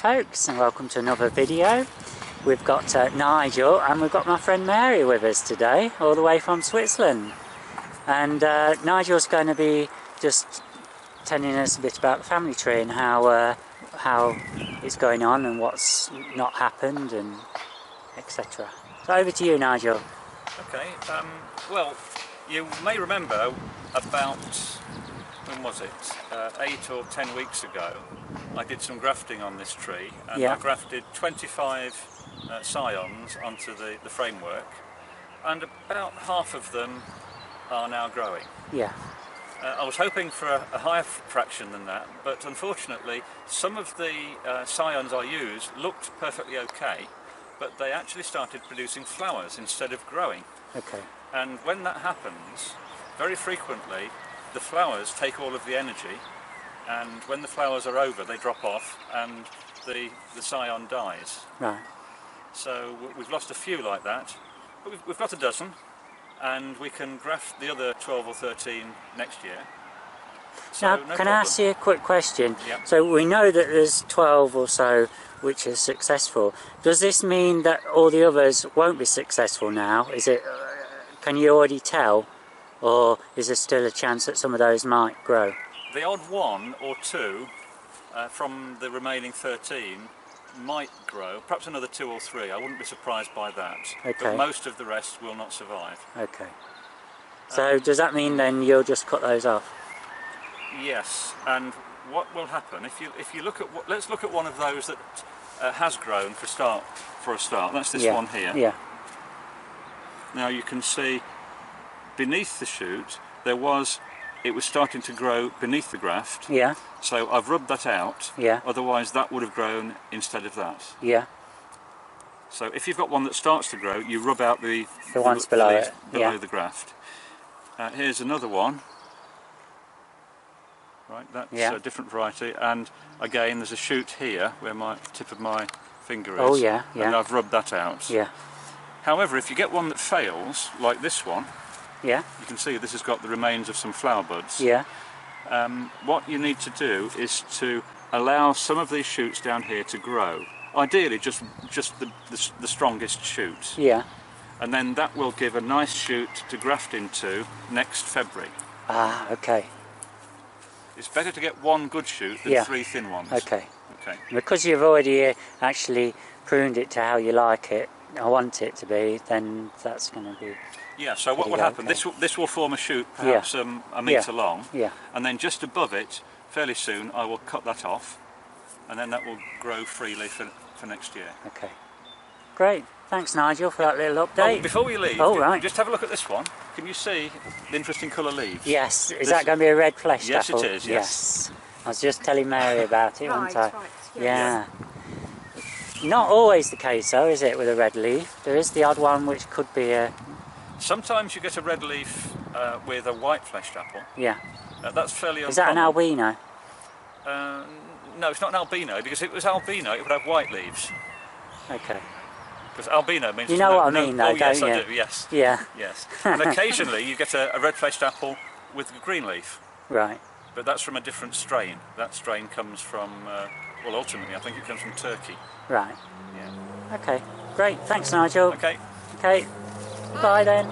folks, and welcome to another video. We've got Nigel and we've got my friend Mary with us today, all the way from Switzerland. And Nigel's going to be just telling us a bit about the family tree and how it's going on and what's not happened and etc. So over to you, Nigel. Okay, well, you may remember about, when was it, 8 or 10 weeks ago, I did some grafting on this tree, and I grafted 25 scions onto the framework, and about half of them are now growing. Yeah. I was hoping for a higher fraction than that, but unfortunately some of the scions I used looked perfectly okay, but they actually started producing flowers instead of growing. Okay. And when that happens, very frequently the flowers take all of the energy, and when the flowers are over they drop off and the scion dies. Right. So we've lost a few like that, but we've got a dozen, and we can graft the other 12 or 13 next year. So Now, no can I problem. ask you a quick question? Yeah. So we know that there's 12 or so which are successful. Does this mean that all the others won't be successful now? Is it? Can you already tell, or is there still a chance that some of those might grow? The odd one or two from the remaining 13 might grow, perhaps another 2 or 3. I wouldn't be surprised by that. Okay. But most of the rest will not survive. Okay. So does that mean then you'll just cut those off? Yes, and what will happen if you look at let's look at one of those that has grown for a start. That's this one here. Yeah. Now you can see beneath the shoot it was starting to grow beneath the graft. Yeah. So I've rubbed that out. Yeah. Otherwise that would have grown instead of that. Yeah. So if you've got one that starts to grow, you rub out the ones below leaves it. below the graft. Here's another one. Right, that's a different variety, and again there's a shoot here where my tip of my finger is. Oh yeah, yeah. And I've rubbed that out. Yeah. However, if you get one that fails, like this one, Yeah. you can see this has got the remains of some flower buds. Yeah. What you need to do is to allow some of these shoots down here to grow. Ideally just the strongest shoot. Yeah. And then that will give a nice shoot to graft into next February. Ah, okay. It's better to get one good shoot than 3 thin ones. Okay. Okay. Because you've already actually pruned it to how you like it, I want it to be, then that's going to be... Yeah, so what will happen, this will form a shoot perhaps a metre long, and then just above it, fairly soon, I will cut that off, and then that will grow freely for next year. Okay. Great. Thanks, Nigel, for that little update. Oh, before we leave, just have a look at this one. Can you see the interesting colour leaves? Yes. Is that going to be a red fleshed apple? Yes, it is, yes. I was just telling Mary about it, wasn't I? Right, Yeah. Not always the case, though, is it, with a red leaf? There is the odd one which could be a... Sometimes you get a red leaf with a white fleshed apple. Yeah. That's fairly uncommon. Is that an albino? No, it's not an albino, because if it was albino, it would have white leaves. Okay. Because albino means... You know what I mean, though, oh, yes, don't you? I do, yes. Yeah. Yes. And occasionally you get a red-fleshed apple with a green leaf. Right. But that's from a different strain. That strain comes from, well, ultimately, I think it comes from Turkey. Right. Yeah. Okay. Great. Thanks, Nigel. Okay. Okay. Bye then.